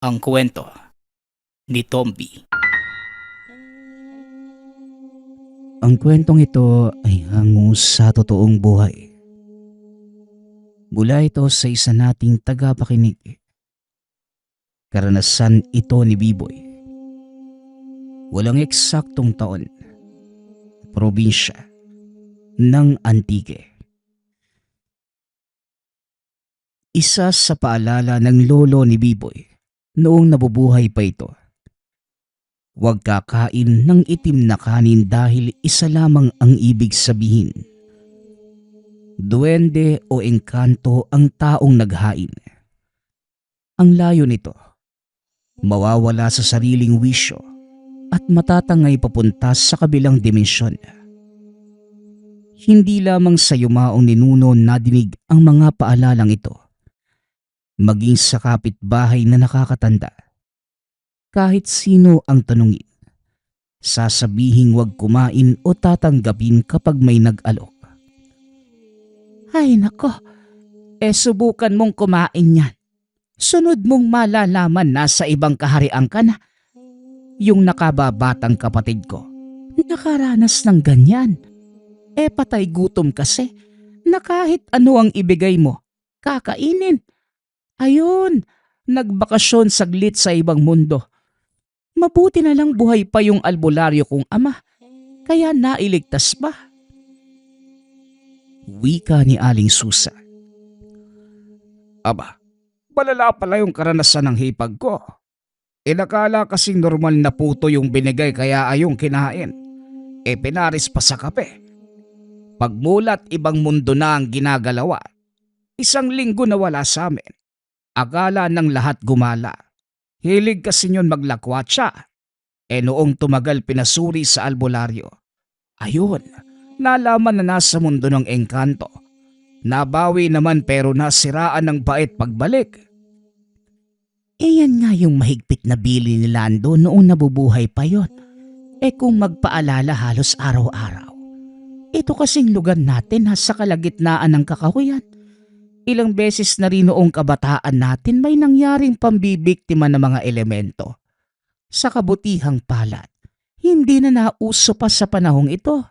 Ang kwento ni Tomby. Ang kwentong ito ay hango sa totoong buhay. Mula ito sa isa nating tagapakinig. Karanasan ito ni Biboy. Walang eksaktong taon. Probinsya ng Antique. Isa sa paalala ng lolo ni Biboy noong nabubuhay pa ito. Huwag kakain ng itim na kanin dahil isa lamang ang ibig sabihin. Duwende o engkanto ang taong naghain. Ang layo nito, mawawala sa sariling wisyo at matatangay papunta sa kabilang dimensyon. Hindi lamang sa yumaong ninuno nadinig ang mga paalalang ito, maging sa kapitbahay na nakakatanda. Kahit sino ang tanungin, sasabihing huwag kumain o tatanggapin kapag may nag-alok. Ay nako, subukan mong kumain yan. Sunod mong malalaman na sa ibang kaharian ka na. Yung nakababatang kapatid ko, nakaranas ng ganyan. Patay gutom kasi na kahit ano ang ibigay mo, kakainin. Ayun, nagbakasyon saglit sa ibang mundo. Mabuti na lang buhay pa yung albularyo kong ama, kaya nailigtas pa. Wika ni Aling Susa. Aba, malala pala yung karanasan ng hipag ko. Inakala kasing normal na puto yung binigay kaya ayong kinain. Pinaris pa sa kape. Pagmulat ibang mundo na ang ginagalawa. Isang linggo na wala sa amin. Akala ng lahat gumala. Hilig kasi yun maglakwatsa. Noong tumagal pinasuri sa albularyo. Ayun, nalaman na nasa mundo ng engkanto. Nabawi naman pero nasiraan ng bait pagbalik. Yan nga yung mahigpit na bili ni Lando noong nabubuhay pa yon. Kung magpaalala halos araw-araw. Ito kasing lugar natin nasa kalagitnaan ng kakahuyan. Ilang beses na rin noong kabataan natin may nangyaring pambibiktima ng mga elemento. Sa kabutihang palad, hindi na nauso pa sa panahong ito.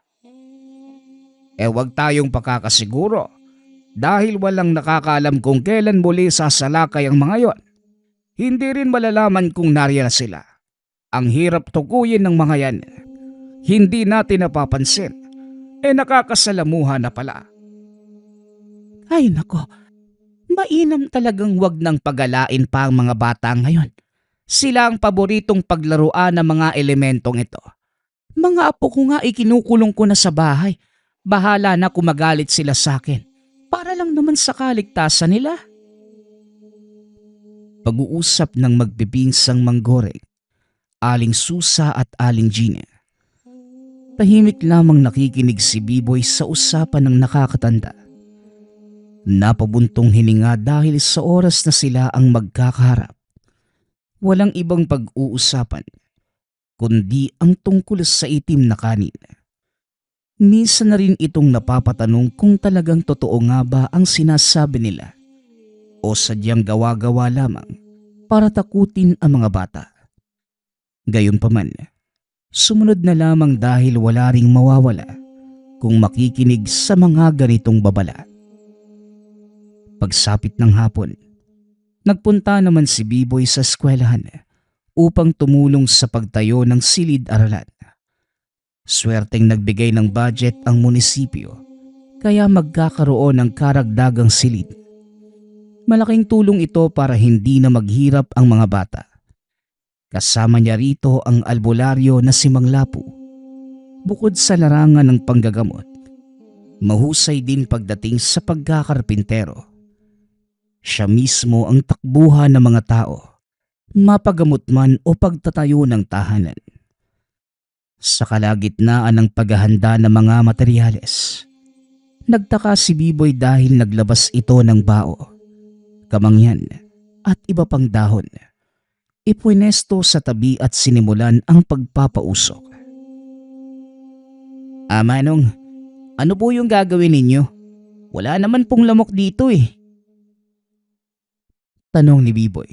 Huwag tayong pakakasiguro dahil walang nakakaalam kung kailan muli sasalakay ang mga yon. Hindi rin malalaman kung nariyan sila. Ang hirap tukuyin ng mga yan. Hindi natin napapansin. Nakakasalamuha na pala. Ay nako, mainam talagang wag nang pagalain pa ang mga bata ngayon. Sila ang paboritong paglaruan ng mga elementong ito. Mga apo ko nga ikinukulong ko na sa bahay. Bahala na kung magalit sila sa akin. Para lang naman sa kaligtasan nila. Pag-uusap ng magbibinsang Manggoreng, Aling Susa at Aling Gina. Tahimik lamang nakikinig si Biboy sa usapan ng nakakatanda. Napabuntong hininga dahil sa oras na sila ang magkakaharap. Walang ibang pag-uusapan, kundi ang tungkol sa itim na kanin. Minsan na rin itong napapatanong kung talagang totoo nga ba ang sinasabi nila o sadyang gawa-gawa lamang para takutin ang mga bata. Gayunpaman, sumunod na lamang dahil wala ring mawawala kung makikinig sa mga ganitong babala. Pagsapit ng hapon, nagpunta naman si Biboy sa eskwelahan upang tumulong sa pagtayo ng silid-aralan. Swerteng nagbigay ng budget ang munisipyo kaya magkakaroon ng karagdagang silid. Malaking tulong ito para hindi na maghirap ang mga bata. Kasama niya rito ang albularyo na si Mang Lapu. Bukod sa larangan ng panggagamot, mahusay din pagdating sa pagkakarpintero. Siya mismo ang takbuhan ng mga tao, mapagamot man o pagtatayo ng tahanan. Sa kalagitnaan ng paghahanda ng mga materyales, nagtaka si Biboy dahil naglabas ito ng bao, kamangyan at iba pang dahon. Ipwinesto sa tabi at sinimulan ang pagpapausok. Manong, ano po yung gagawin ninyo? Wala naman pong lamok dito eh. Tanong ni Biboy.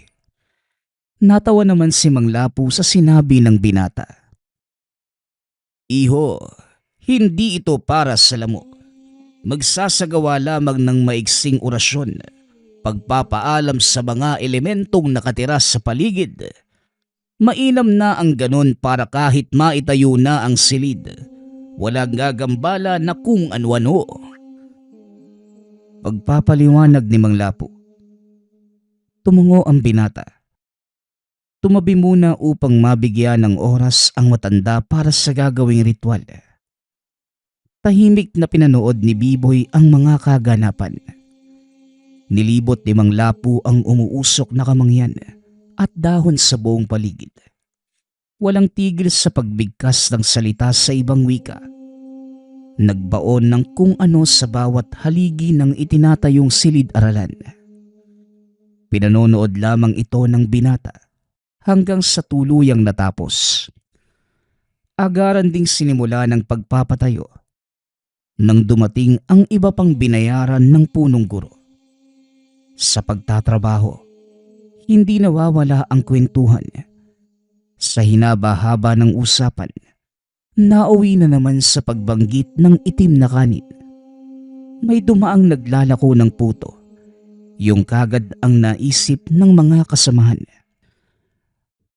Natawa naman si Mang Lapu sa sinabi ng binata. Iho, hindi ito para sa lamok. Magsasagawa lamang ng maiksing orasyon, pagpapaalam sa mga elementong nakatira sa paligid. Mainam na ang ganon para kahit maitayo na ang silid, walang gagambala na kung ano-ano. Pagpapaliwanag ni Mang Lapu. Tumungo ang binata. Tumabi muna upang mabigyan ng oras ang matanda para sa gagawing ritual. Tahimik na pinanood ni Biboy ang mga kaganapan. Nilibot ni Mang Lapu ang umuusok na kamangyan at dahon sa buong paligid. Walang tigil sa pagbigkas ng salita sa ibang wika. Nagbaon ng kung ano sa bawat haligi ng itinatayong silid-aralan. Pinanonood lamang ito ng binata hanggang sa tuluyang natapos. Agaran ding sinimula ng pagpapatayo nang dumating ang iba pang binayaran ng punong guro. Sa pagtatrabaho, hindi nawawala ang kwentuhan. Sa hinaba-haba ng usapan, nauwi na naman sa pagbanggit ng itim na kanin. May dumaang naglalako ng puto, yung kagad ang naisip ng mga kasamahan.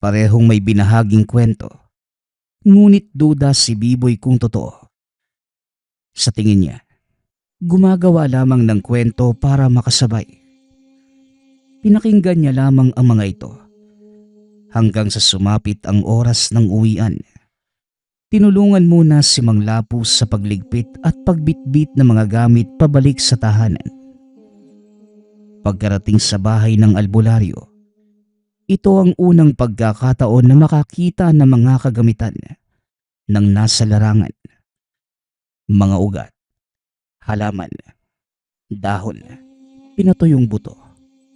Parehong may binahaging kwento, ngunit duda si Biboy kung totoo. Sa tingin niya, gumagawa lamang ng kwento para makasabay. Pinakinggan niya lamang ang mga ito hanggang sa sumapit ang oras ng uwian. Tinulungan muna si Mang Lapu sa pagligpit at pagbitbit ng mga gamit pabalik sa tahanan. Pagkarating sa bahay ng albularyo, ito ang unang pagkakataon na makakita ng mga kagamitan ng nasa larangan. Mga ugat, halaman, dahon, pinatuyong buto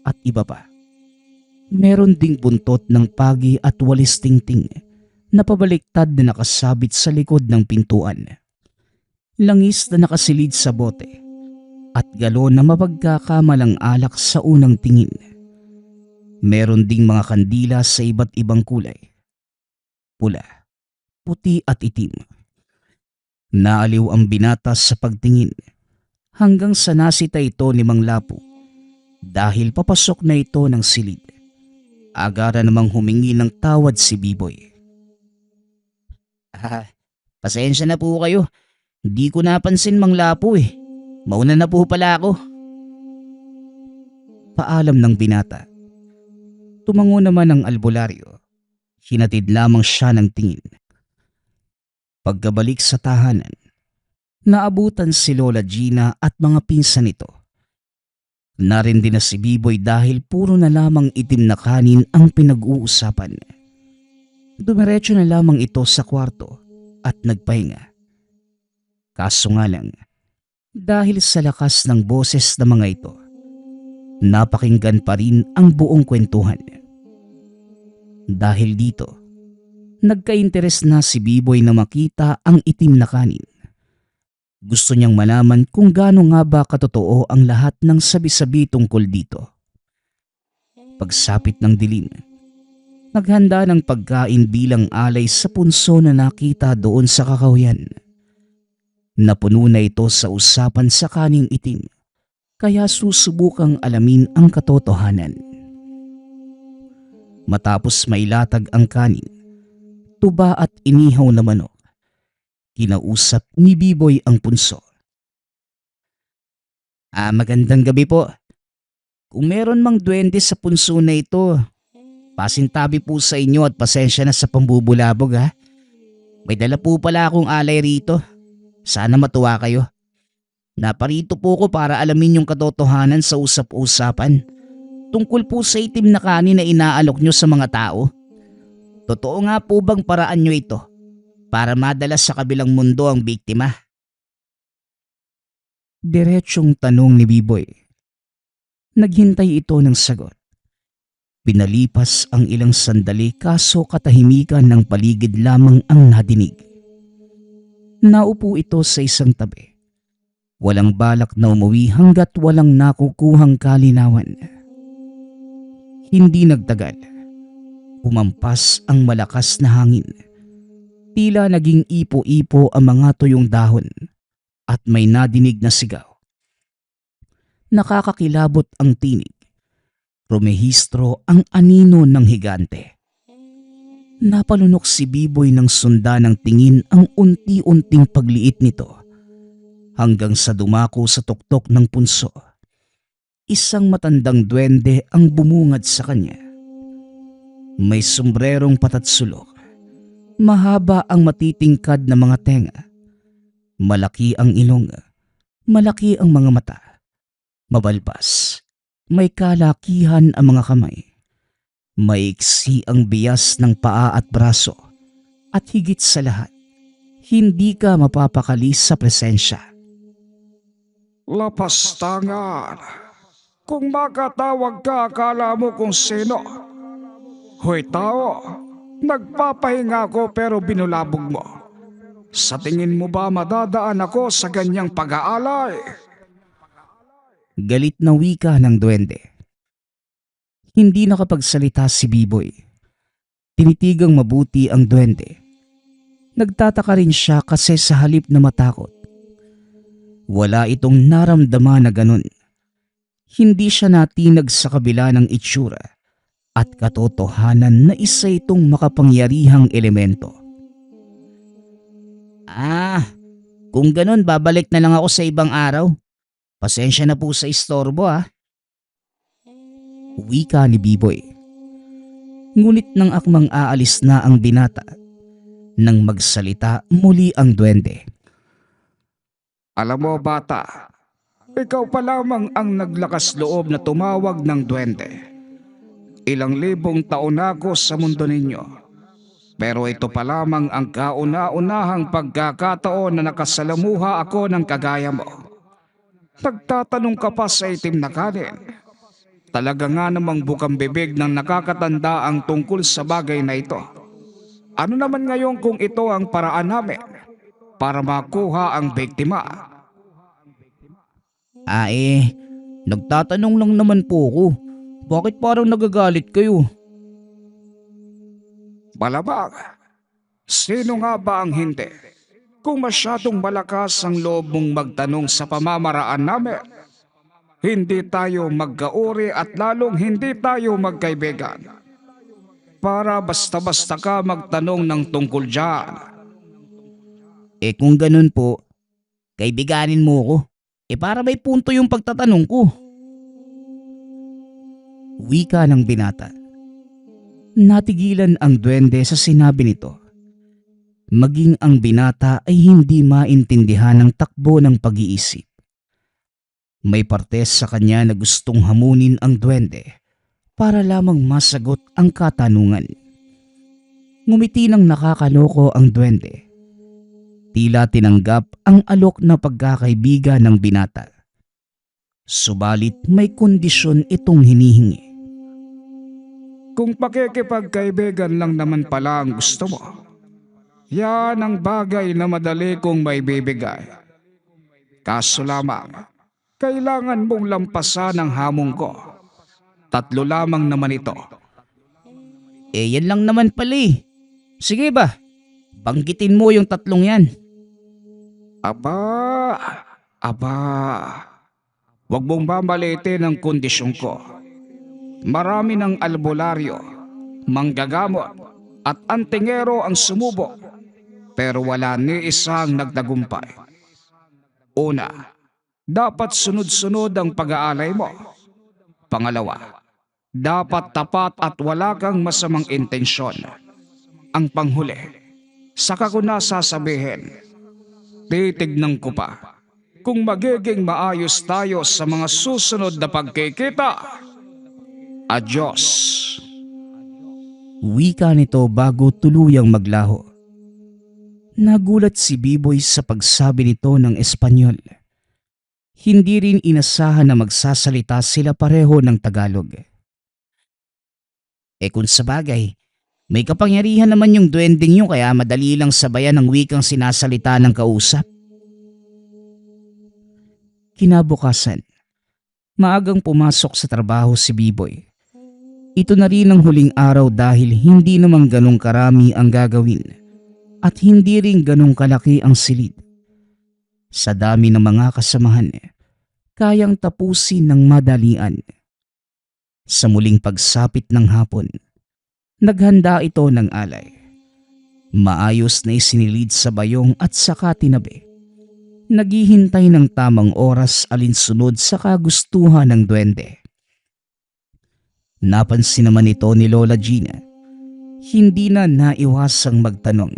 at iba pa. Meron ding buntot ng pagi at walis tingting na pabaliktad na nakasabit sa likod ng pintuan. Langis na nakasilid sa bote at galon na mapagkakamalang alak sa unang tingin. Meron ding mga kandila sa iba't ibang kulay. Pula, puti at itim. Naaliw ang binata sa pagtingin hanggang sa nasita ito ni Mang Lapu dahil papasok na ito ng silid. Agara namang humingi ng tawad si Biboy. Pasensya na po kayo. Hindi ko napansin Mang Lapu eh. Mauna na po pala ako. Paalam ng binata. Tumango naman ang albularyo. Hinatid lamang siya ng tingin. Pagkabalik sa tahanan, naabutan si Lola Gina at mga pinsan nito. Narin din na si Biboy dahil puro na lamang itim na kanin ang pinag-uusapan. Dumiretso na lamang ito sa kwarto at nagpahinga. Kaso nga lang, dahil sa lakas ng boses ng mga ito, napakinggan pa rin ang buong kwentuhan. Dahil dito, nagka-interes na si Biboy na makita ang itim na kanin. Gusto niyang malaman kung gaano nga ba katotoo ang lahat ng sabi-sabi tungkol dito. Pagsapit ng dilim, naghanda ng pagkain bilang alay sa punso na nakita doon sa kakahuyan. Napuno na ito sa usapan sa kaning itim, kaya susubukang alamin ang katotohanan. Matapos mailatag ang kanin, tuba at inihaw na manok, kinausap ni Biboy ang punso. Magandang gabi po. Kung meron mang duwende sa punso na ito, pasintabi po sa inyo at pasensya na sa pambubulabog ha. May dala po pala akong alay rito. Sana matuwa kayo. Naparito po ko para alamin yung katotohanan sa usap-usapan tungkol po sa itim na kanin na inaalok nyo sa mga tao. Totoo nga po bang paraan nyo ito para madala sa kabilang mundo ang biktima? Diretsyong tanong ni Biboy. Naghintay ito ng sagot. Pinalipas ang ilang sandali kaso katahimikan ng paligid lamang ang nadinig. Naupo ito sa isang tabi. Walang balak na umuwi hanggat walang nakukuhang kalinawan. Hindi nagtagal. Umampas ang malakas na hangin. Tila naging ipo-ipo ang mga tuyong dahon at may nadinig na sigaw. Nakakakilabot ang tinig. Rumehistro ang anino ng higante. Napalunok si Biboy ng sunda ng tingin ang unti-unting pagliit nito hanggang sa dumako sa tuktok ng punso. Isang matandang duwende ang bumungad sa kanya. May sombrerong patatsulok. Mahaba ang matitingkad na mga tenga. Malaki ang ilong. Malaki ang mga mata. Mabalbas. May kalakihan ang mga kamay. Maiksi ang bias ng paa at braso. At higit sa lahat, hindi ka mapapakali sa presensya. Lapastangan. Kung makatawag ka, akala mo kung sino. Hoy tao, nagpapahinga ako pero binulabog mo. Sa tingin mo ba madadaan ako sa ganyang pag-aalay? Galit na wika ng duwende. Hindi nakapagsalita si Biboy. Tinitigang mabuti ang duwende. Nagtataka rin siya kasi sa halip na matakot, wala itong naramdaman na ganun. Hindi siya natinag sa kabila ng itsura at katotohanan na isa itong makapangyarihang elemento. Kung ganun babalik na lang ako sa ibang araw. Pasensya na po sa istorbo Wika ni Biboy. Ngunit nang akmang aalis na ang binata, nang magsalita muli ang duwende. Alam mo bata, ikaw pa lamang ang naglakas loob na tumawag ng duwende. Ilang libong taon na ako sa mundo ninyo. Pero ito pa lamang ang kauna-unahang pagkakataon na nakasalamuha ako ng kagaya mo. Nagtatanong ka pa sa itim na kanin. Talaga nga namang bukang bibig ng nakakatanda ang tungkol sa bagay na ito. Ano naman ngayon kung ito ang paraan namin para makuha ang biktima? Nagtatanong lang naman po ako. Bakit parang nagagalit kayo? Malamang, sino nga ba ang hindi? Kung masyadong malakas ang loob mong magtanong sa pamamaraan namin, hindi tayo magkauri at lalong hindi tayo magkaibigan. Para basta-basta ka magtanong ng tungkol dyan. Kung ganun po, kaibiganin mo ko. Para may punto yung pagtatanong ko. Wika ng binata. Natigilan ang duwende sa sinabi nito. Maging ang binata ay hindi maintindihan ang takbo ng pag-iisip. May parte sa kanya na gustong hamunin ang duwende para lamang masagot ang katanungan. Ngumiti ng nakakaloko ang duwende. Tila tinanggap ang alok na pagkakaibigan ng binata. Subalit may kondisyon itong hinihingi. Kung pakikipagkaibigan lang naman pala ang gusto mo, yan ang bagay na madali kong maibibigay. Kaso lamang, kailangan mong lampasan ang hamon ko. 3 lamang naman ito. Yan lang naman pala Sige ba, banggitin mo yung 3 yan. Aba, wag mong mamalitin ang kondisyon ko. Marami ng albularyo, manggagamot at antingero ang sumubok, pero wala ni isang nagtagumpay. Una, dapat sunod-sunod ang pag-aalay mo. Pangalawa, dapat tapat at wala kang masamang intensyon. Ang panghuli, saka ko na sasabihin, titignan ko pa kung magiging maayos tayo sa mga susunod na pagkikita. Adios. Wika nito bago tuluyang maglaho. Nagulat si Biboy sa pagsabi nito ng Espanyol. Hindi rin inasahan na magsasalita sila pareho ng Tagalog. Kung sabagay, may kapangyarihan naman yung duwending yun kaya madali lang sabayan ang wikang sinasalita ng kausap. Kinabukasan, maagang pumasok sa trabaho si Biboy. Ito na rin ang huling araw dahil hindi naman ganong karami ang gagawin at hindi rin ganong kalaki ang silid. Sa dami ng mga kasamahan, kayang tapusin ng madalian. Sa muling pagsapit ng hapon, naghanda ito ng alay. Maayos na isinilid sa bayong at saka tinabi. Naghihintay ng tamang oras alinsunod sa kagustuhan ng duwende. Napansin naman ito ni Lola Gina. Hindi na naiwasang magtanong.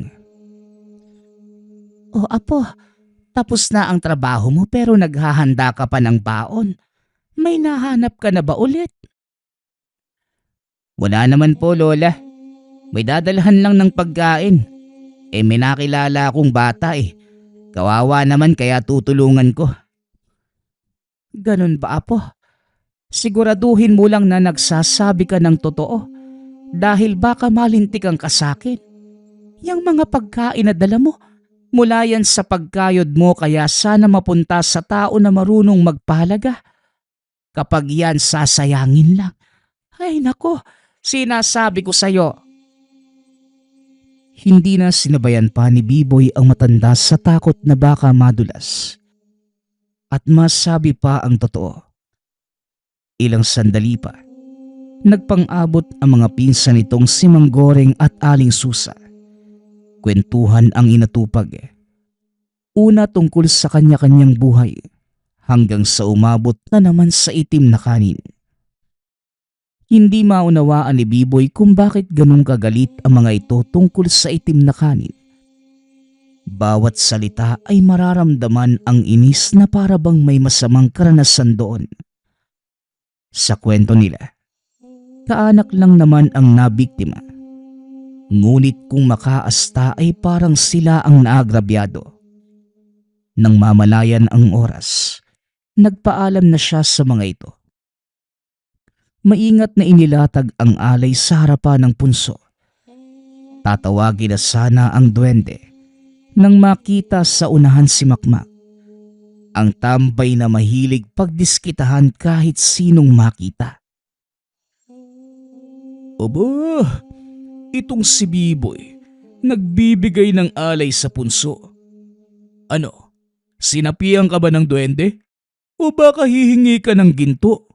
"O apo, tapos na ang trabaho mo pero naghahanda ka pa ng baon. May nahanap ka na ba ulit?" "Wala naman po, Lola. May dadalhan lang ng pagkain. May nakilala akong bata Kawawa naman kaya tutulungan ko." "Ganun ba, apo? Siguraduhin mo lang na nagsasabi ka ng totoo dahil baka malintikan ka sa akin. Yang mga pagkain na dala mo, mula yan sa pagkayod mo kaya sana mapunta sa tao na marunong magpahalaga. Kapag yan sasayangin lang, ay nako, sinasabi ko sa'yo." Hindi na sinabayan pa ni Biboy ang matanda sa takot na baka madulas. At masabi pa ang totoo. Ilang sandali pa, nagpang-abot ang mga pinsan nitong si Mang Goreng at Aling Susa. Kwentuhan ang inatupag. Una tungkol sa kanya-kanyang buhay, hanggang sa umabot na naman sa itim na kanin. Hindi maunawaan ni Biboy kung bakit ganun kagalit ang mga ito tungkol sa itim na kanin. Bawat salita ay mararamdaman ang inis na para bang may masamang karanasan doon. Sa kwento nila, kaanak lang naman ang nabiktima. Ngunit kung makaasta ay parang sila ang naagrabyado. Nang mamalayan ang oras, nagpaalam na siya sa mga ito. Maingat na inilatag ang alay sa harapan ng punso. Tatawagin na sana ang duwende nang makita sa unahan si Makmak. Ang tambay na mahilig pagdiskitahan kahit sinong makita. Aba, itong si Biboy, nagbibigay ng alay sa punso. Ano, sinapian ka ba ng duwende? O baka hihingi ka ng ginto?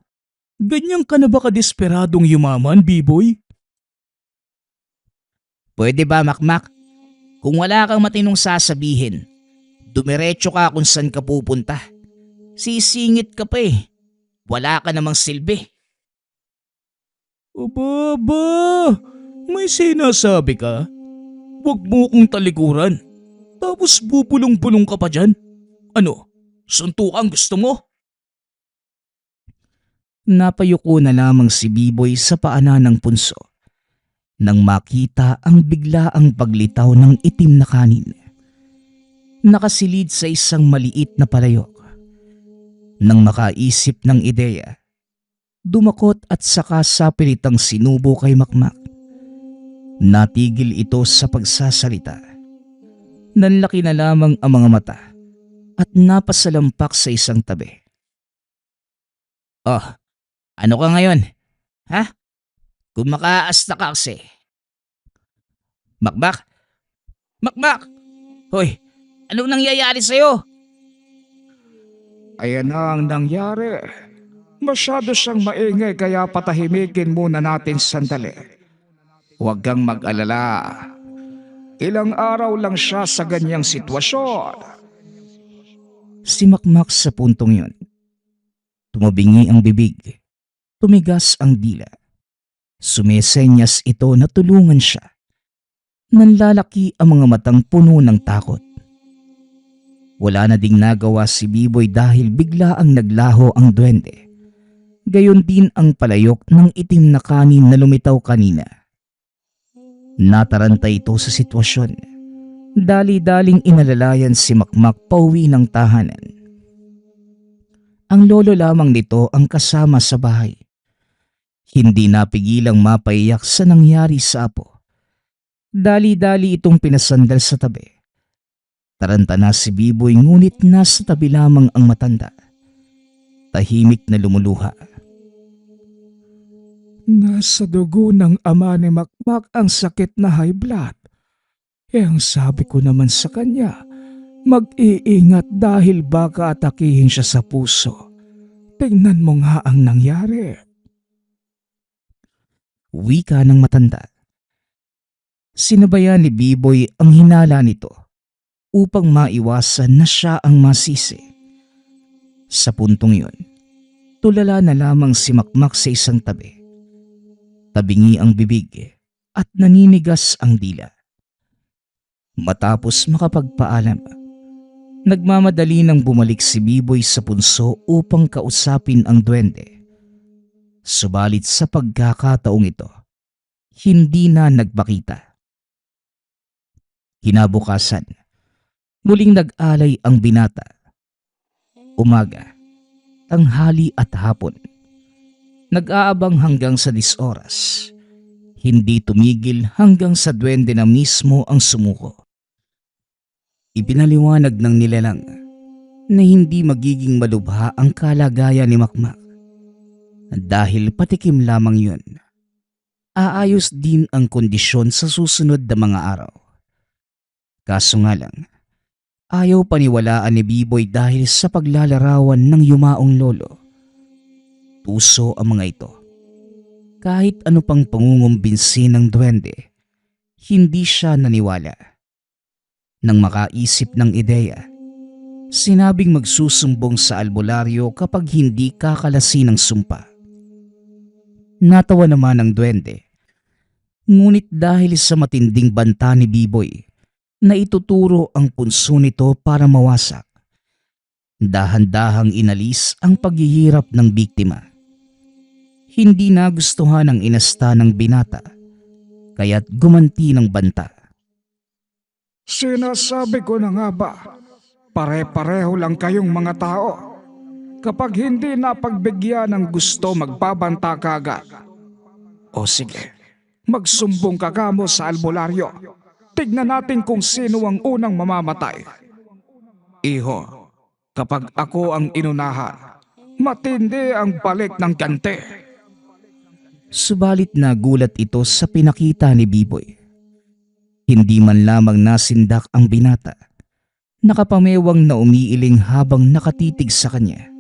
Ganyan ka na ba kadesperadong yumaman, Biboy? Pwede ba, Makmak? Kung wala kang matinong sasabihin, dumiretso ka kung saan ka pupunta. Sisingit ka pa Wala ka namang silbi. Aba, may sinasabi ka? Huwag mo kong talikuran. Tapos bupulong-pulong ka pa dyan. Ano, suntukan gusto mo? Napayuko na lamang si Biboy sa paanan ng punso nang makita ang biglaang paglitaw ng itim na kanin. Nakasilid sa isang maliit na palayok. Nang makaisip ng ideya, dumakot at saka sapilitang sinubo kay Makmak. Natigil ito sa pagsasalita. Nanlaki na lamang ang mga mata at napasalampak sa isang tabi. Oh, ano ka ngayon? Ha? Kung makaasta ka kasi. Makmak? Makmak! Hoy, anong nangyayari sa'yo? Ayan na ang nangyari. Masyado siyang maingay kaya patahimikin muna natin sandali. Huwag kang mag-alala. Ilang araw lang siya sa ganyang sitwasyon. Si Makmak sa puntong yun. Tumabingi ang bibig. Tumigas ang dila. Sumesenyas ito na tulungan siya. Nanlalaki ang mga matang puno ng takot. Wala na ding nagawa si Biboy dahil bigla ang naglaho ang duwende. Gayon din ang palayok ng itim na kanin na lumitaw kanina. Nataranta ito sa sitwasyon. Dali-daling inalalayan si Makmak pauwi ng tahanan. Ang lolo lamang nito ang kasama sa bahay. Hindi napigilang mapaiyak sa nangyari sa apo. Dali-dali itong pinasandal sa tabi. Taranta na si Biboy ngunit nasa tabi lamang ang matanda. Tahimik na lumuluha. Nasa dugo ng ama ni Makmak ang sakit na high blood. Ang sabi ko naman sa kanya, mag-iingat dahil baka atakihin siya sa puso. Tingnan mo nga ang nangyari. Wika ng matanda. Sinabayan ni Biboy ang hinala nito upang maiwasan na siya ang masisi. Sa puntong yun, tulala na lamang si Makmak sa isang tabi. Tabingi ang bibig at naninigas ang dila. Matapos makapagpaalam, nagmamadali nang bumalik si Biboy sa punso upang kausapin ang duwende. Subalit sa pagkakataong ito, hindi na nagpakita. Kinabukasan, muling nag-alay ang binata. Umaga, tanghali at hapon. Nag-aabang hanggang sa 10 oras. Hindi tumigil hanggang sa duwende na mismo ang sumuko. Ipinaliwanag ng nilalang na hindi magiging malubha ang kalagayan ni Makmak. Dahil patikim lamang yun. Aayos din ang kondisyon sa susunod na mga araw. Kaso nga lang, ayaw paniwalaan ni Biboy dahil sa paglalarawan ng yumaong lolo. Tuso ang mga ito. Kahit ano pang pangungumbinsi ng duwende, hindi siya naniwala. Nang makaisip ng ideya, sinabing magsusumbong sa albularyo kapag hindi kakalasi ng sumpa. Natawa naman ang duwende. Ngunit dahil sa matinding banta ni Biboy, na ituturo ang punso nito para mawasak, dahan-dahang inalis ang paghihirap ng biktima. Hindi nagustuhan ng inasta ng binata, kaya't gumanti ng banta. Sinasabi ko na nga ba, pare-pareho lang kayong mga tao. Kapag hindi napagbigyan ng gusto magbabanta ka agad. O sige, magsumbong ka kamo sa albularyo. Tignan natin kung sino ang unang mamamatay. Iho, kapag ako ang inunahan, matindi ang balik ng kante. Subalit nagulat ito sa pinakita ni Biboy. Hindi man lamang nasindak ang binata. Nakapamewang na umiiling habang nakatitig sa kanya.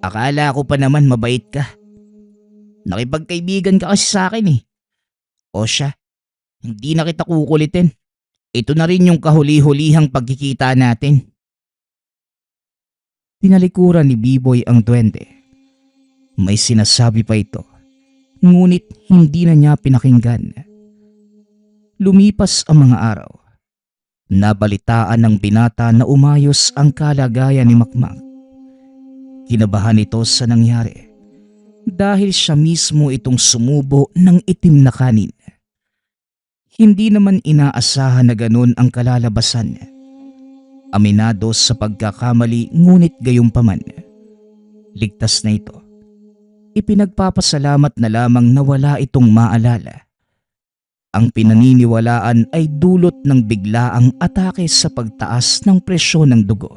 Akala ko pa naman mabait ka. Nakipagkaibigan ka kasi sa akin eh. O siya, hindi na kita kukulitin. Ito na rin yung kahuli-hulihang pagkikita natin. Tinalikuran ni Biboy ang duwende. May sinasabi pa ito, ngunit hindi na niya pinakinggan. Lumipas ang mga araw. Nabalitaan ng binata na umayos ang kalagayan ni Makmak. Kinabahan ito sa nangyari dahil siya mismo itong sumubo ng itim na kanin. Hindi naman inaasahan na ganun ang kalalabasan. Aminado sa pagkakamali ngunit gayunpaman, ligtas na ito. Ipinagpapasalamat na lamang na wala itong maalala. Ang pinaniniwalaan ay dulot ng biglaang atake sa pagtaas ng presyon ng dugo.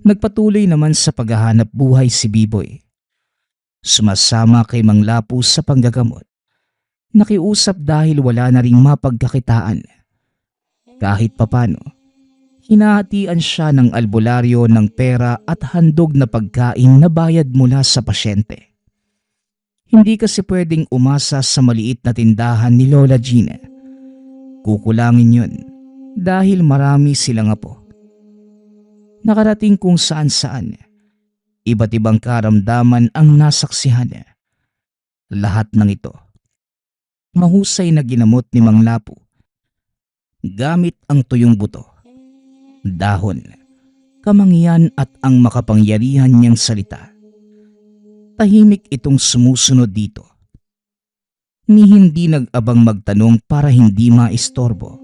Nagpatuloy naman sa paghahanap buhay si Biboy. Sumasama kay Mang Lapu sa panggagamot. Nakiusap dahil wala na ring mapagkakitaan. Kahit papano, hinahatian siya ng albularyo ng pera at handog na pagkain na bayad mula sa pasyente. Hindi kasi pwedeng umasa sa maliit na tindahan ni Lola Gina. Kukulangin yun dahil marami silang apo. Nakarating kung saan-saan. Iba't ibang karamdaman ang nasaksihan. Lahat ng ito, mahusay na ginamot ni Mang Lapu. Gamit ang tuyong buto, dahon, kamangyan at ang makapangyarihan niyang salita. Tahimik itong sumusunod dito. Ni hindi nag-abang magtanong para hindi maistorbo.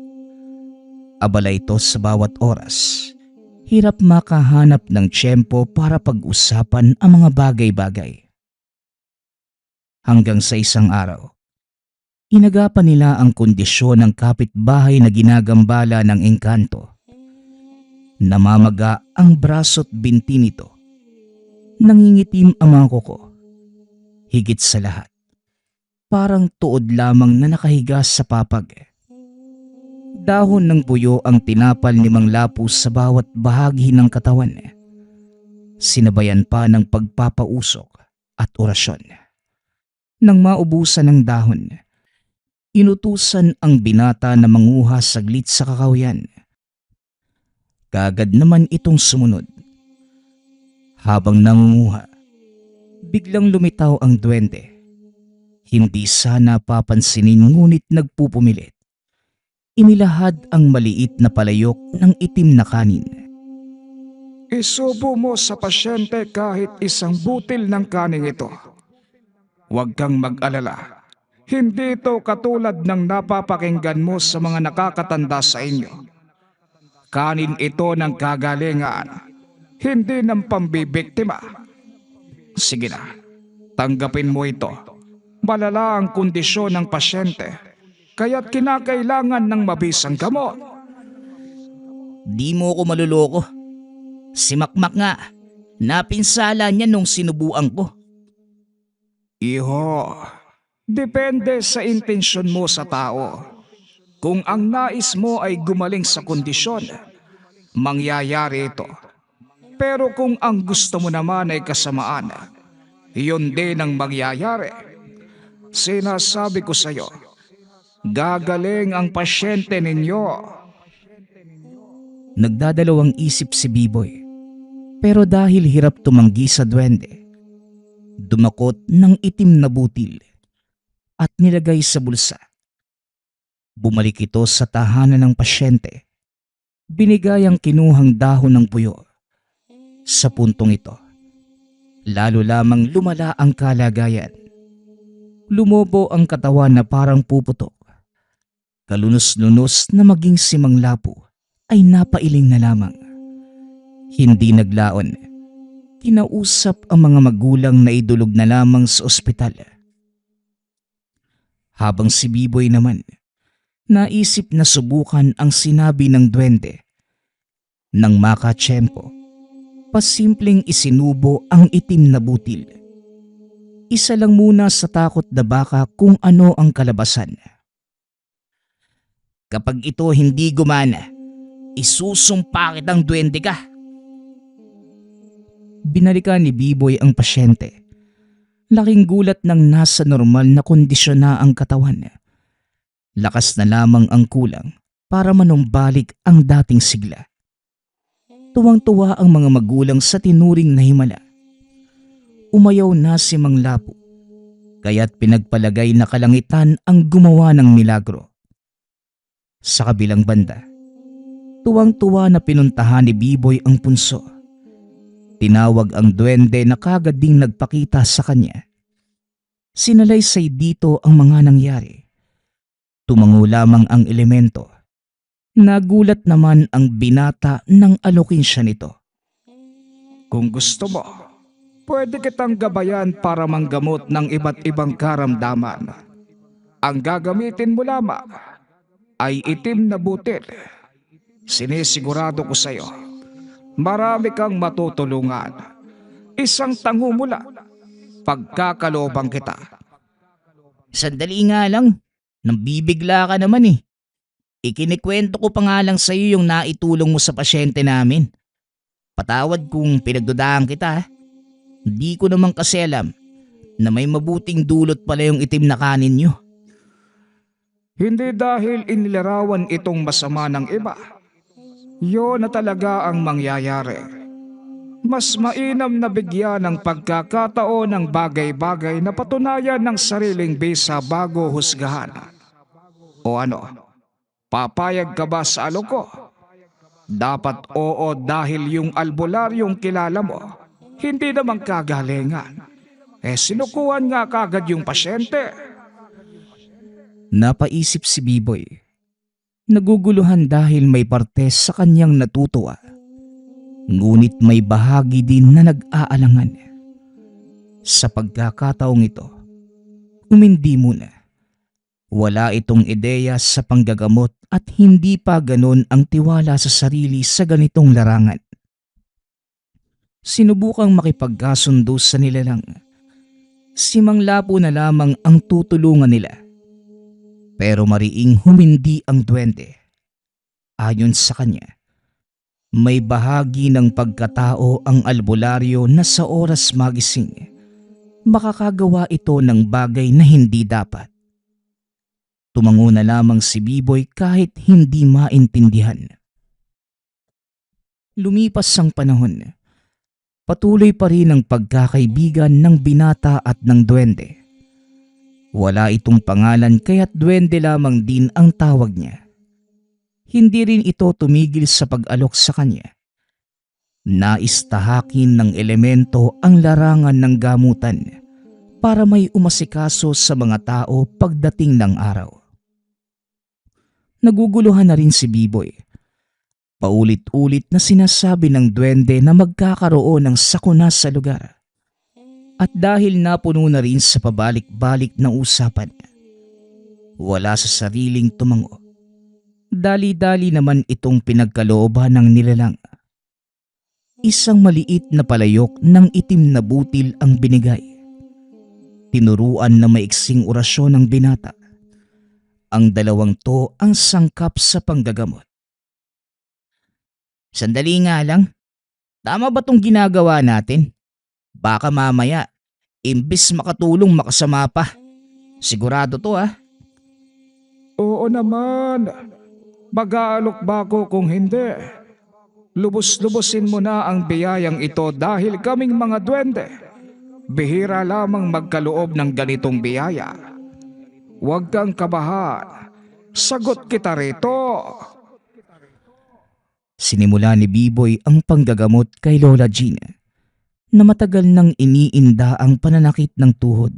Abala ito sa bawat oras. Hirap makahanap ng tiyempo para pag-usapan ang mga bagay-bagay. Hanggang sa isang araw, inagapan nila ang kondisyon ng kapitbahay na ginagambala ng engkanto. Namamaga ang braso't binti nito. Nangingitim ang mga kuko Higit sa lahat, parang tuod lamang na nakahiga sa papag. Dahon ng buyo ang tinapal ni Mang Lapus sa bawat bahagi ng katawan. Sinabayan pa ng pagpapausok at orasyon. Nang maubusan ng dahon, inutusan ang binata na manguha saglit sa kakahuyan. Kaagad naman itong sumunod. Habang nangunguha, biglang lumitaw ang duwende. Hindi sana papansinin ngunit nagpupumilit. Inilahad ang maliit na palayok ng itim na kanin. Isubo mo sa pasyente kahit isang butil ng kaning ito. Huwag kang mag-alala. Hindi ito katulad ng napapakinggan mo sa mga nakakatanda sa inyo. Kanin ito ng kagalingan, hindi ng pambibiktima. Sige na, tanggapin mo ito. Malala ang kondisyon ng pasyente, kaya't kinakailangan ng mabisang gamot. Di mo ko maluloko. Si Makmak nga, napinsala niya nung sinubuan ko. Iho, depende sa intensyon mo sa tao. Kung ang nais mo ay gumaling sa kondisyon, mangyayari ito. Pero kung ang gusto mo naman ay kasamaan, yun din ang mangyayari. Sinasabi ko sa iyo, gagaling ang pasyente ninyo. Nagdadalawang isip si Biboy. Pero dahil hirap tumanggi sa duwende, dumakot ng itim na butil at nilagay sa bulsa. Bumalik ito sa tahanan ng pasyente. Binigay ang kinuhang dahon ng puyo. Sa puntong ito, lalo lamang lumala ang kalagayan. Lumobo ang katawan na parang puputok. Kalunos-lunos na maging si Mang Lapu ay napailing na lamang. Hindi naglaon. Kinausap ang mga magulang na idulog na lamang sa ospital. Habang si Biboy naman, naisip na subukan ang sinabi ng duwende. Nang makatsyempo, pasimpleng isinubo ang itim na butil. Isa lang muna sa takot na baka kung ano ang kalabasan. Kapag ito hindi gumana, isusumpa kitang duwende ka. Binalikan ni Biboy ang pasyente. Laking gulat nang nasa normal na kondisyon na ang katawan. Lakas na lamang ang kulang para manumbalik ang dating sigla. Tuwang-tuwa ang mga magulang sa tinuring na himala. Umayaw na si Mang Lapu, kaya't pinagpalagay na kalangitan ang gumawa ng milagro. Sa kabilang banda, tuwang-tuwa na pinuntahan ni Biboy ang punso. Tinawag ang duwende na kagad ding nagpakita sa kanya. Sinalaysay dito ang mga nangyari. Tumango lamang ang elemento. Nagulat naman ang binata nang alokin siya nito. Kung gusto mo, pwede kitang gabayan para manggamot ng iba't ibang karamdaman. Ang gagamitin mo lamang ay itim na butil. Sinisigurado ko sa iyo, marami kang matutulungan. Isang tango mo lang, pagkakalobang kita. Sandali nga lang, nambibigla ka naman eh. Ikinikwento ko pa nga lang sa iyo yung naitulong mo sa pasyente namin. Patawad kung pinagdudahan kita. Hindi ko naman kasi alam na may mabuting dulot pala yung itim na kanin nyo. Hindi dahil inilarawan itong masama ng iba. Yun na talaga ang mangyayari. Mas mainam na bigyan ng pagkakataon ng bagay-bagay na patunayan ng sariling bisa bago husgahan. O ano, papayag ka ba sa alok ko? Dapat oo dahil yung albularyong kilala mo, hindi naman kagalingan. Sinukuhan nga kagad yung pasyente. Napaisip si Biboy. Naguguluhan dahil may parte sa kanyang natutuwa. Ngunit may bahagi din na nag-aalangan. Sa pagkakataong ito, umindi muna. Wala itong ideya sa panggagamot at hindi pa ganon ang tiwala sa sarili sa ganitong larangan. Sinubukang makipagkasundo sa nilalang. Si Mang Lapu na lamang ang tutulungan nila. Pero mariing humindi ang duwende. Ayon sa kanya, may bahagi ng pagkatao ang albularyo na sa oras magising, makakagawa ito ng bagay na hindi dapat. Tumango na lamang si Biboy kahit hindi maintindihan. Lumipas ang panahon. Patuloy pa rin ang pagkakaibigan ng binata at ng duwende. Wala itong pangalan kaya't duwende lamang din ang tawag niya. Hindi rin ito tumigil sa pag-alok sa kanya. Naistahakin ng elemento ang larangan ng gamutan para may umasikaso sa mga tao pagdating ng araw. Naguguluhan na rin si Biboy. Paulit-ulit na sinasabi ng duwende na magkakaroon ng sakuna sa lugar. At dahil napuno na rin sa pabalik-balik na usapan, wala sa sariling tumango. Dali-dali naman itong pinagkalooban ng nilalang. Isang maliit na palayok ng itim na butil ang binigay. Tinuruan na maiksing orasyon ng binata. Ang dalawang to ang sangkap sa panggagamot. Sandali nga lang, tama ba tong ginagawa natin? Baka mamaya, imbis makatulong makasama pa. Sigurado to ah. Oo naman. Mag-aalok ba ako kung hindi? Lubos-lubosin mo na ang biyayang ito dahil kaming mga duwende. Bihira lamang magkaloob ng ganitong biyaya. Huwag kang kabahan. Sagot kita rito. Sinimula ni Biboy ang panggagamot kay Lola Gina na matagal nang iniinda ang pananakit ng tuhod.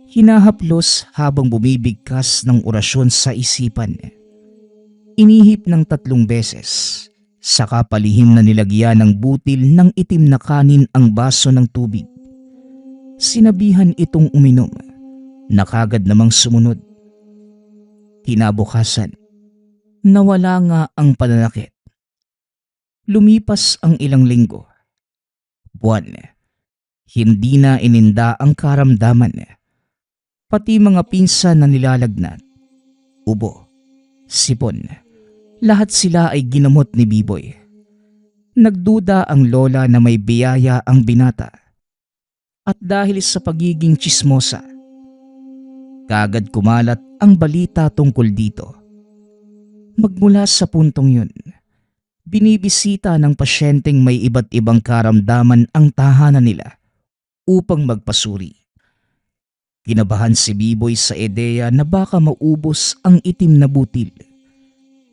Hinahaplos habang bumibigkas ng orasyon sa isipan. Inihip ng 3 beses, saka palihim na nilagyan ng butil ng itim na kanin ang baso ng tubig. Sinabihan itong uminom, na kagad namang sumunod. Kinabukasan, nawala nga ang pananakit. Lumipas ang ilang linggo. Buwan, hindi na ininda ang karamdaman. Pati mga pinsan na nilalagnat, ubo, sipon, lahat sila ay ginamot ni Biboy. Nagduda ang lola na may biyaya ang binata. At dahil sa pagiging tsismosa, kagad kumalat ang balita tungkol dito. Magmula sa puntong yun, binibisita ng pasyenteng may iba't ibang karamdaman ang tahanan nila upang magpasuri. Kinabahan si Biboy sa ideya na baka maubos ang itim na butil.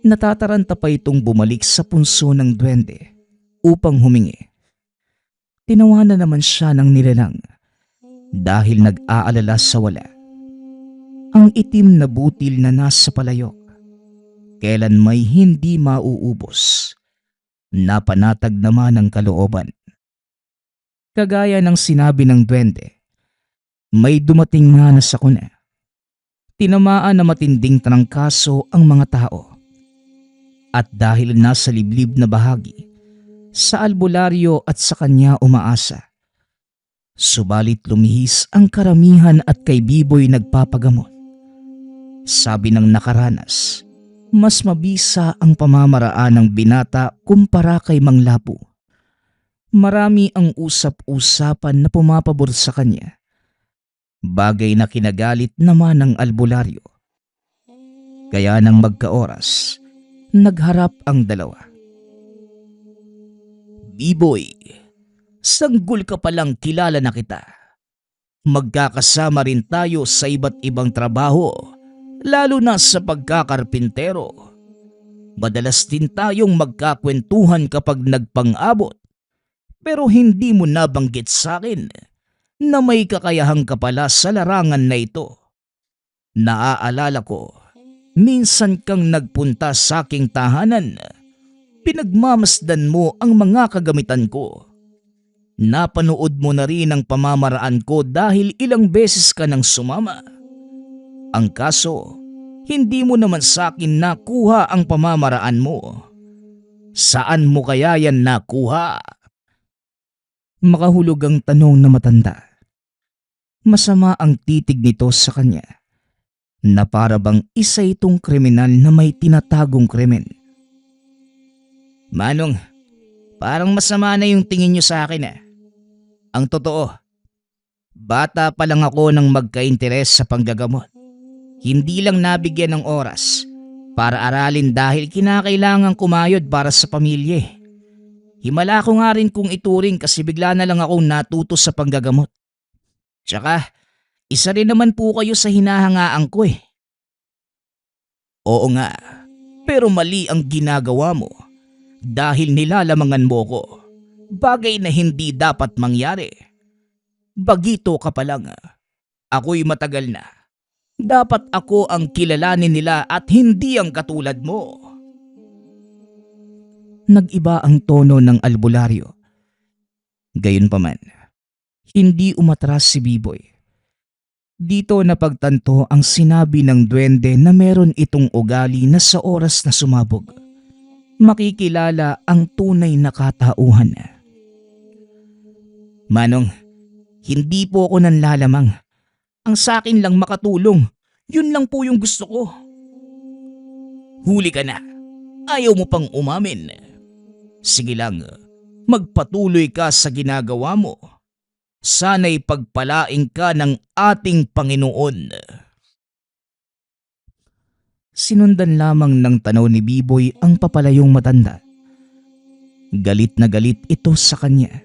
Natataranta pa itong bumalik sa punso ng duwende upang humingi. Tinawanan naman siya ng nilalang dahil nag-aalala sa wala. Ang itim na butil na nasa palayok, kailan may hindi mauubos. Napanatag naman ang kalooban. Kagaya ng sinabi ng duwende, may dumating nga na sakuna. Tinamaan na matinding trangkaso ang mga tao. At dahil nasa liblib na bahagi, sa albularyo at sa kanya umaasa. Subalit lumihis ang karamihan at kay Biboy nagpapagamot. Sabi ng nakaranas, mas mabisa ang pamamaraan ng binata kumpara kay Mang Lapu. Marami ang usap-usapan na pumapabor sa kanya. Bagay na kinagalit naman ng albularyo. Kaya nang magkaoras, nagharap ang dalawa. Biboy, sanggol ka palang kilala na kita. Magkakasama rin tayo sa iba't ibang trabaho, lalo na sa pagkakarpintero. Madalas din tayong magkakwentuhan kapag nagpang-abot. Pero hindi mo nabanggit sa akin na may kakayahang ka pala sa larangan na ito. Naaalala ko, minsan kang nagpunta sa aking tahanan. Pinagmamasdan mo ang mga kagamitan ko. Napanood mo na rin ang pamamaraan ko dahil ilang beses ka nang sumama. Ang kaso, hindi mo naman sa akin nakuha ang pamamaraan mo. Saan mo kaya yan nakuha? Makahulog ang tanong na matanda. Masama ang titig nito sa kanya na para bang isa itong kriminal na may tinatagong krimen. Manong, parang masama na yung tingin niyo sa akin ah. Ang totoo, bata pa lang ako nang magka-interes sa panggagamot. Hindi lang nabigyan ng oras para aralin dahil kinakailangan kumayod para sa pamilya eh. Himala ko nga rin kung ituring kasi bigla na lang akong natuto sa panggagamot. Tsaka, isa rin naman po kayo sa hinahangaan ko eh. Oo nga, pero mali ang ginagawa mo dahil nilalamangan mo ko. Bagay na hindi dapat mangyari. Bagito ka pa lang. Ako'y matagal na. Dapat ako ang kilalanin nila at hindi ang katulad mo. Nag-iba ang tono ng albularyo. Gayunpaman, hindi umatras si Biboy. Dito napagtanto ang sinabi ng duwende na meron itong ugali na sa oras na sumabog, makikilala ang tunay na katauhan. Manong, hindi po ako nanlalamang. Ang sakin lang makatulong. Yun lang po yung gusto ko. Huli ka na. Ayaw mo pang umamin. Sige lang, magpatuloy ka sa ginagawa mo. Sana'y pagpalaing ka ng ating Panginoon. Sinundan lamang ng tanaw ni Biboy ang papalayong matanda. Galit na galit ito sa kanya.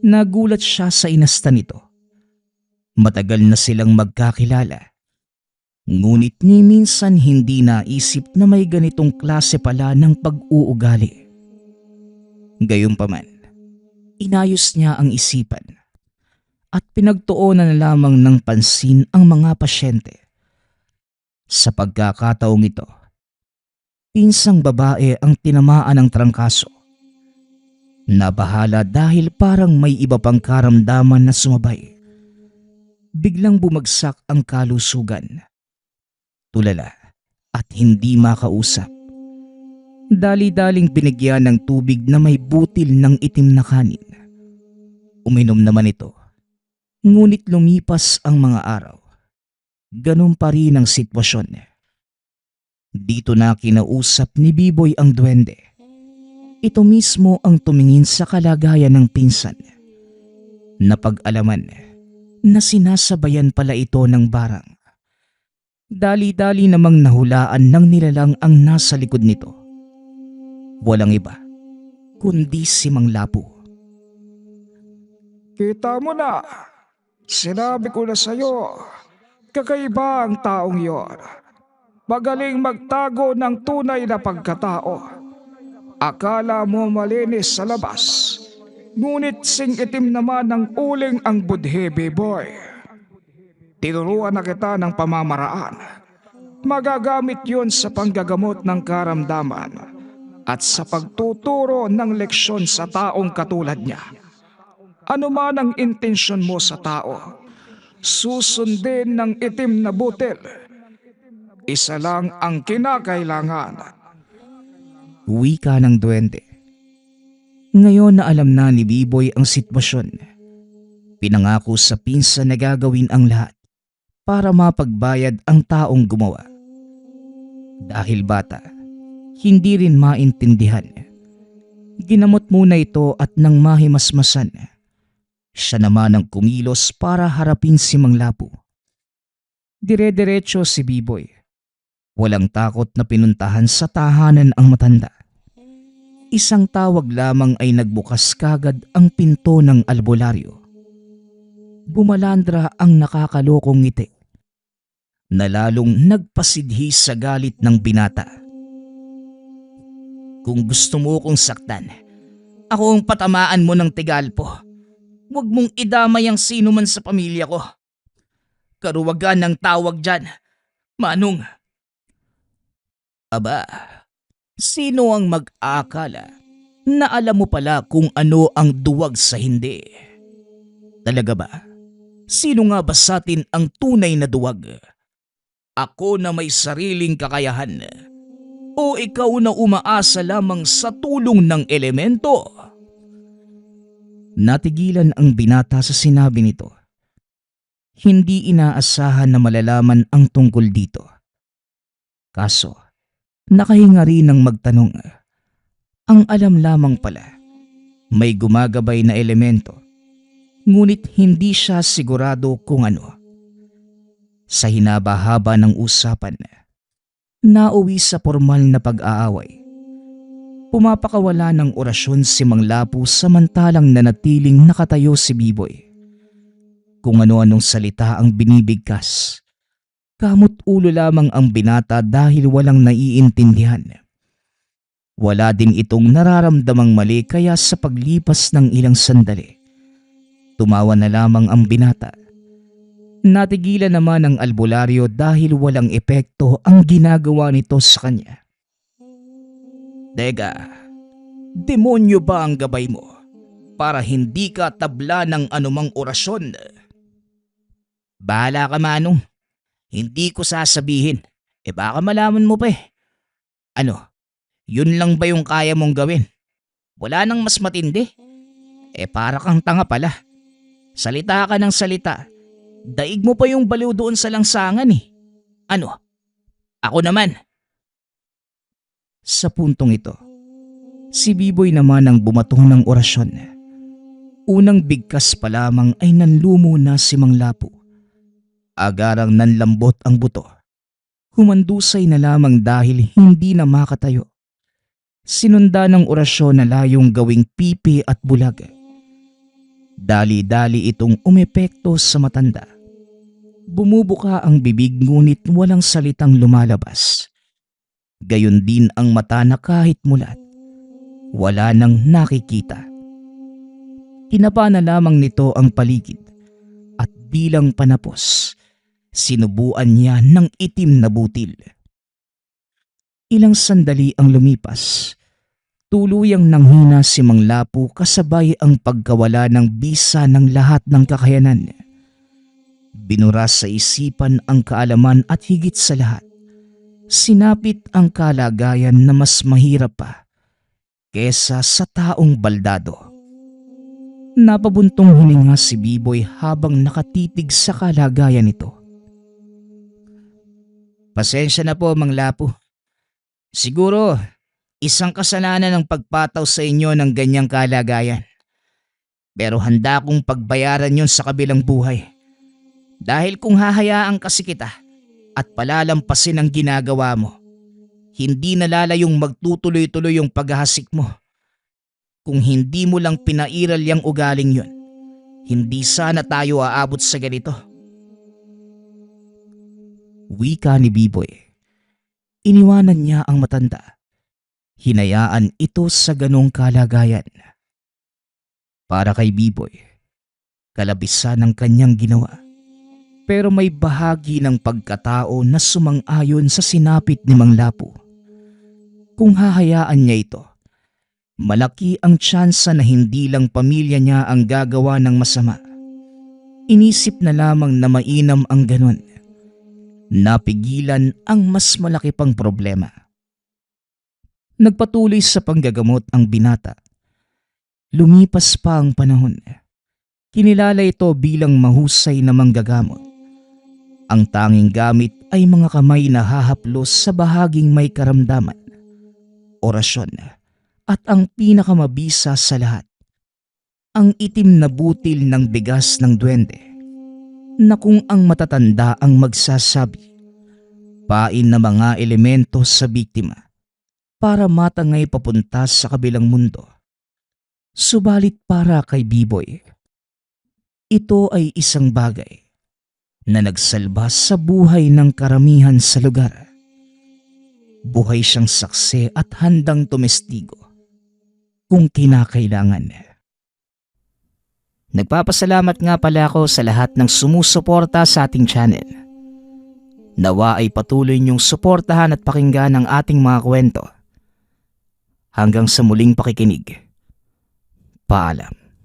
Nagulat siya sa inasta nito. Matagal na silang magkakilala. Ngunit ni minsan hindi naisip na may ganitong klase pala ng pag-uugali. Gayunpaman, inayos niya ang isipan at pinagtuunan na lamang ng pansin ang mga pasyente. Sa pagkakataong ito, pinsang babae ang tinamaan ng trangkaso. Nabahala dahil parang may iba pang karamdaman na sumabay. Biglang bumagsak ang kalusugan. Tulala at hindi makausap. Dali-daling binigyan ng tubig na may butil ng itim na kanin. Uminom naman ito. Ngunit lumipas ang mga araw. Ganun pa rin ang sitwasyon. Dito na kinausap ni Biboy ang duwende. Ito mismo ang tumingin sa kalagayan ng pinsan. Napag-alaman na sinasabayan pala ito ng barang. Dali-dali namang nahulaan ng nilalang ang nasa likod nito. Walang iba, kundi si Mang Lapu. Kita mo na. Sinabi ko na sa'yo, kakaiba ang taong yon. Magaling magtago ng tunay na pagkatao. Akala mo malinis sa labas, ngunit sing-itim naman ng uling ang budhe, Biboy. Tinuruan na kita ng pamamaraan. Magagamit yun sa panggagamot ng karamdaman at sa pagtuturo ng leksyon sa taong katulad niya. Ano man ang intensyon mo sa tao, susundin ng itim na butil. Isa lang ang kinakailangan. Wika ng duwende. Ngayon na alam na ni Biboy ang sitwasyon, pinangako sa pinsan na gagawin ang lahat para mapagbayad ang taong gumawa. Dahil bata, hindi rin maintindihan. Ginamot muna ito at nang mahimasmasan, siya naman ang kumilos para harapin si Mang Lapu. Dire-diretso si Biboy. Walang takot na pinuntahan sa tahanan ang matanda. Isang tawag lamang ay nagbukas kagad ang pinto ng albularyo. Bumalandra ang nakakalokong ngiti na lalong nagpasidhi sa galit ng binata. Kung gusto mo kong saktan, ako ang patamaan mo ng tigalpo. Huwag mong idamay ang sino man sa pamilya ko. Karuwagan ng tawag dyan, Manong. Aba, sino ang mag-aakala na alam mo pala kung ano ang duwag sa hindi? Talaga ba? Sino nga ba sa atin ang tunay na duwag? Ako na may sariling kakayahan? O ikaw na umaasa lamang sa tulong ng elemento? Natigilan ang binata sa sinabi nito. Hindi inaasahan na malalaman ang tungkol dito. Kaso, nakahinga rin ng magtanong. Ang alam lamang pala, may gumagabay na elemento, ngunit hindi siya sigurado kung ano. Sa hinaba-haba ng usapan, nauwi sa formal na pag-aaway. Pumapakawala ng orasyon si Mang Lapu samantalang nanatiling nakatayo si Biboy. Kung ano-anong salita ang binibigkas, kamot ulo lamang ang binata dahil walang naiintindihan. Wala din itong nararamdamang mali kaya sa paglipas ng ilang sandali, tumawa na lamang ang binata. Natigilan naman ang albularyo dahil walang epekto ang ginagawa nito sa kanya. Teka, demonyo ba ang gabay mo para hindi ka tabla ng anumang orasyon? Bahala ka, Manong. Hindi ko sasabihin. Baka malaman mo pa eh. Ano, yun lang ba yung kaya mong gawin? Wala nang mas matindi. Para kang tanga pala. Salita ka ng salita. Daig mo pa yung baliw doon sa langsangan eh. Ano? Ako naman. Sa puntong ito, si Biboy naman ang bumatong ng orasyon. Unang bigkas pa lamang ay nanlumo na si Mang Lapu. Agarang nanlambot ang buto. Humandusay na lamang dahil hindi na makatayo. Sinunda ng orasyon na layong gawing pipi at bulag. Dali-dali itong umepekto sa matanda. Bumubuka ang bibig ngunit walang salitang lumalabas. Gayon din ang mata na kahit mulat, wala nang nakikita. Kinapa na lamang nito ang paligid at bilang panapos, sinubuan niya ng itim na butil. Ilang sandali ang lumipas. Tuluyang nanghina si Mang Lapu kasabay ang pagkawala ng bisa ng lahat ng kakayanan. Binura sa isipan ang kaalaman at higit sa lahat, sinapit ang kalagayan na mas mahirap pa kesa sa taong baldado. Napabuntong huminga si Biboy habang nakatitig sa kalagayan nito. Pasensya na po, Mang Lapu. Siguro, isang kasalanan ng pagpataw sa inyo ng ganyang kalagayan. Pero handa kong pagbayaran yon sa kabilang buhay. Dahil kung hahayaan kasi kita at palalampasin ang ginagawa mo, hindi nalalayong magtutuloy-tuloy yung paghahasik mo. Kung hindi mo lang pinairal yung ugaling yon, hindi sana tayo aabot sa ganito. Wika ni Biboy. Iniwanan niya ang matanda. Hinayaan ito sa ganong kalagayan. Para kay Biboy, kalabisan ng kanyang ginawa. Pero may bahagi ng pagkatao na sumang-ayon sa sinapit ni Mang Lapu. Kung hahayaan niya ito, malaki ang tsansa na hindi lang pamilya niya ang gagawa ng masama. Inisip na lamang na mainam ang ganon. Napigilan ang mas malaki pang problema. Nagpatuloy sa panggagamot ang binata. Lumipas pa ang panahon. Kinilala ito bilang mahusay na manggagamot. Ang tanging gamit ay mga kamay na hahaplos sa bahaging may karamdaman, orasyon, at ang pinakamabisa sa lahat, ang itim na butil ng bigas ng duwende, na kung ang matatanda ang magsasabi, pain na mga elemento sa biktima para matangay papunta sa kabilang mundo. Subalit para kay Biboy, ito ay isang bagay na nagsalba sa buhay ng karamihan sa lugar. Buhay siyang saksi at handang tumestigo kung kinakailangan. Nagpapasalamat nga pala ako sa lahat ng sumusuporta sa ating channel. Nawa ay patuloy niyong suportahan at pakinggan ang ating mga kwento. Hanggang sa muling pakikinig. Paalam.